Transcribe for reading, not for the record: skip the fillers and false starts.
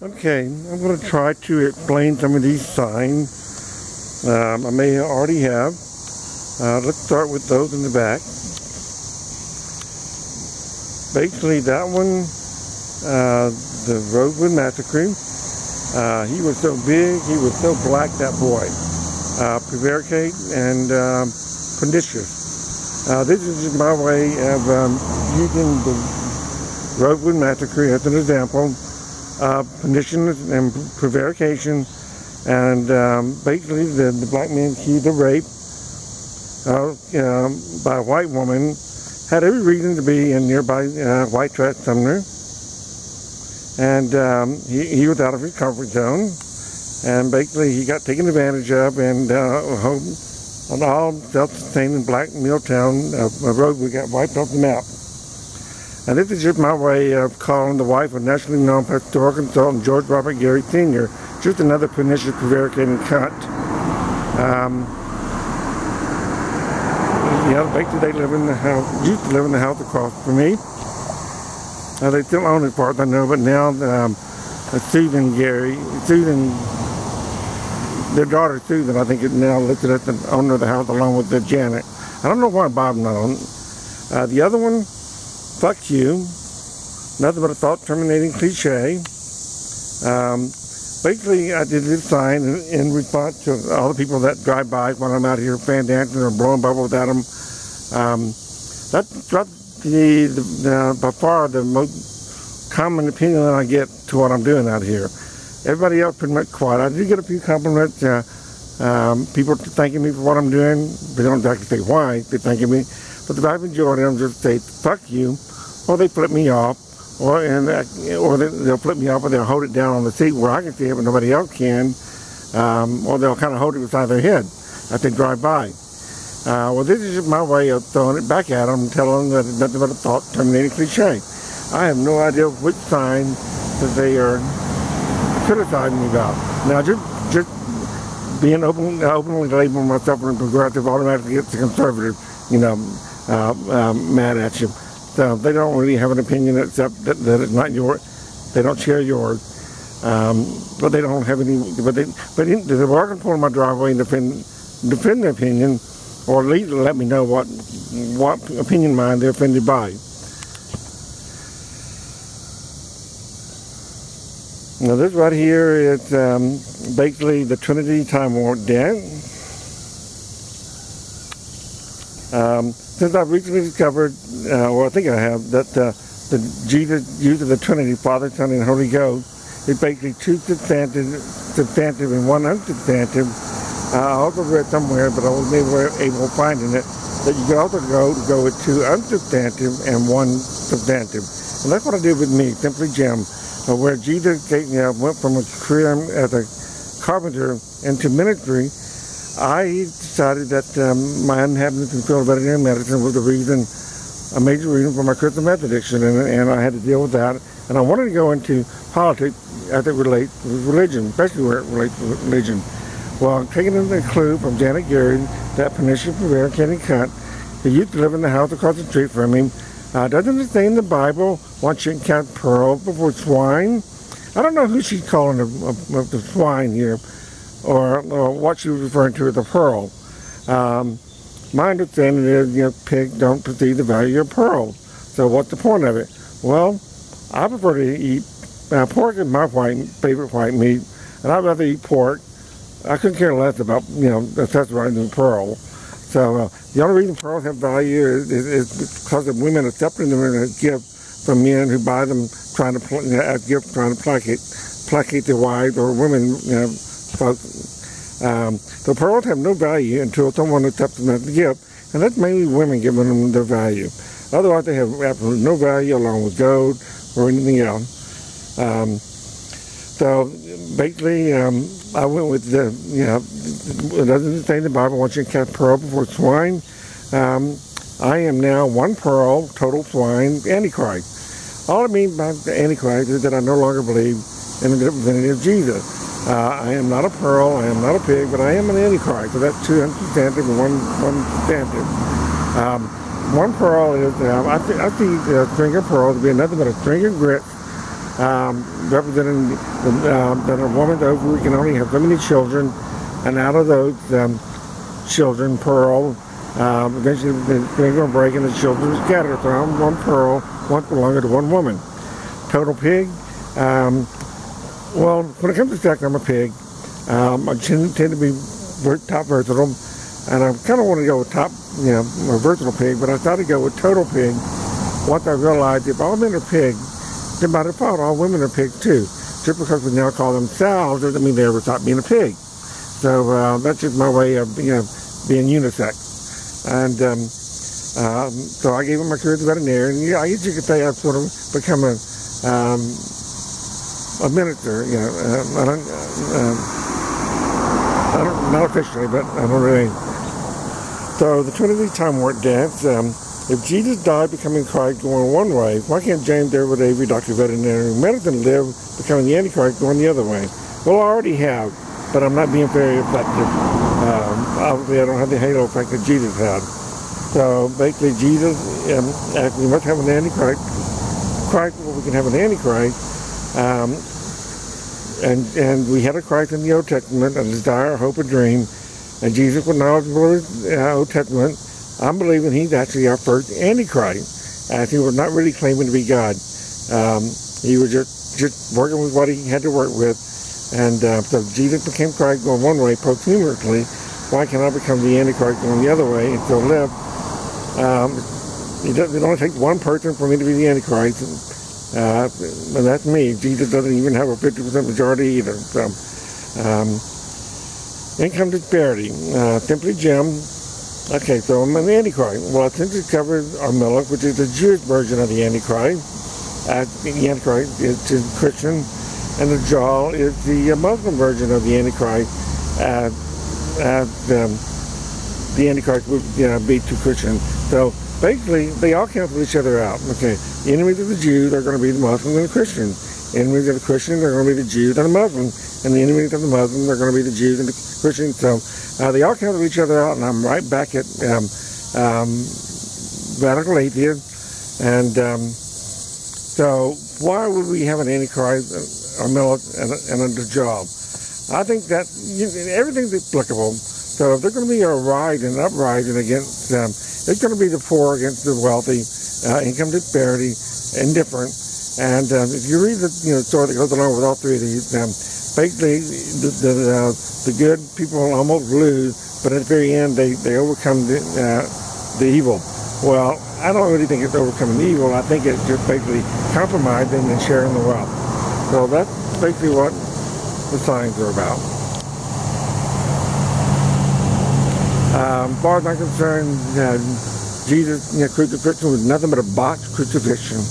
Okay, I'm going to try to explain some of these signs. I may already have. Let's start with those in the back. Basically, that one, the Rosewood Massacre, he was so big, he was so black, that boy. Prevaricate and pernicious. This is just my way of using the Rosewood Massacre as an example. Pernicious and prevarication, and basically the black man accused of rape by a white woman had every reason to be in nearby white trash Sumner, and he was out of his comfort zone, and basically he got taken advantage of, and an all self-sustaining black mill town road we got wiped off the map. And this is just my way of calling the wife of nationally known pastoral consultant George Robert Gary Sr. just another pernicious, prevaricating cunt. Basically they live in the house, used to live in the house across from me. They still own it, part I know, but now Susan, their daughter Susan, I think is now listed as the owner of the house along with Janet. I don't know why Bob not on. The other one, fuck you, nothing but a thought-terminating cliche. Basically, I did this sign in response to all the people that drive by when I'm out here fan dancing or blowing bubbles at them. That's by far the most common opinion that I get to what I'm doing out here. Everybody else pretty much quiet. I do get a few compliments, people thanking me for what I'm doing. They don't exactly say why they're thanking me. But the vast majority of them just say, fuck you, or they flip me off, or they'll flip me off, or they'll hold it down on the seat where I can see it but nobody else can, or they'll kind of hold it beside their head as they drive by. Well, this is just my way of throwing it back at them and telling them that it's nothing but a thought-terminating cliche. I have no idea which sign that they are criticizing me about. Now, just being openly labeling myself as progressive automatically gets the conservative, mad at you. So they don't really have an opinion except that it's not yours. They don't share yours. But they don't have any. But they're welcome to pull in my driveway and defend their opinion, or at least let me know what opinion of mine they're offended by. Now this right here is basically the Trinity time warp dance. Since I've recently discovered, or I think I have, that the Jesus use of the Trinity, Father, Son, and Holy Ghost, is basically two substantive and one unsubstantive. I also read somewhere, but I was never able to find in it, that you could also go with two unsubstantive and one substantive. And that's what I did with me, simply Jim, where Jesus went from a career as a carpenter into ministry. I decided that my unhappiness in field of veterinary medicine was a major reason for my crystal meth addiction, and I had to deal with that. And I wanted to go into politics as it relates to religion, especially where it relates to religion. Well, taking the clue from Janet Gary, that pernicious, prevaricating cunt, who used to live in the house across the street from him, doesn't it say in the Bible, one shouldn't count pearls before swine? I don't know who she's calling the swine here, or what she was referring to as a pearl. My understanding is, pigs don't perceive the value of pearls. So what's the point of it? Well, I prefer to eat pork is my favorite white meat, and I'd rather eat pork. I couldn't care less about accessorizing the pearl. So the only reason pearls have value is because of women accepting them as a gift from men who buy them as gifts, trying to placate their wives or women, folks. The pearls have no value until someone accepts them as a gift, and that's mainly women giving them their value. Otherwise, they have absolutely no value along with gold or anything else. So basically, I went with it doesn't say in the Bible, once you cast pearl before swine. I am now one pearl, total swine, Antichrist. All I mean by the Antichrist is that I no longer believe in the divinity of Jesus. I am not a pearl, I am not a pig, but I am an Antichrist. So that's two unsubstantive and one substantive. One pearl is, I see a string of pearls to be nothing but a string of grits representing that a woman's ovary can only have so many children, and out of those children, pearl, eventually they're going to break and the children are scattered around one pearl, one belonging to one woman. Total pig. Well, when it comes to sex, I'm a pig. I tend to be top versatile, and I kind of want to go with top, a versatile pig, but I thought to go with total pig. Once I realized if all men are pigs, then by default all women are pigs too. Just because we now call them sows doesn't mean they ever stop being a pig. So that's just my way of being unisex. And so I gave him my career as a veterinarian. Yeah, I guess you could say I've sort of become a minister. Not officially, but I don't really. So the Trinity time warp dance. If Jesus died becoming Christ going one way, why can't James, Edward, Avery, Dr. Veterinary Medicine live becoming the Antichrist going the other way? Well, I already have, but I'm not being very effective. Obviously, I don't have the halo effect that Jesus had. So basically, Jesus, we must have an Antichrist. Christ, well, we can have an Antichrist. And we had a Christ in the Old Testament, a desire, a hope, a dream. And Jesus was knowledgeable of the Old Testament. I'm believing he's actually our first Antichrist, as he was not really claiming to be God. He was just working with what he had to work with. And so Jesus became Christ going one way posthumously. Why can't I become the Antichrist going the other way and still live? It only takes one person for me to be the Antichrist, and that's me. Jesus doesn't even have a 50% majority either. So, income disparity. Simply Jim. Okay, so I'm an Antichrist. Well, I essentially covered Armillah, which is the Jewish version of the Antichrist. The Antichrist is Christian, and the Jal is the Muslim version of the Antichrist, as the Antichrist would be to Christian. So basically, they all cancel each other out. Okay, the enemies of the Jews are going to be the Muslims and the Christians. The enemies of the Christians are going to be the Jews and the Muslims. And the enemies of the Muslims are going to be the Jews and the Christians. So they all cancel each other out, and I'm right back at radical atheist. And so why would we have an Antichrist, Armillah, and a Dajjal? I think that everything's applicable. So if there's going to be a an uprising against it's going to be the poor against the wealthy, income disparity, indifference. And if you read the story that goes along with all three of these, basically the good people almost lose, but at the very end they overcome the evil. Well, I don't really think it's overcoming the evil. I think it's just basically compromising and sharing the wealth. So that's basically what the signs are about. As far as I'm concerned, Jesus' crucifixion was nothing but a botched crucifixion.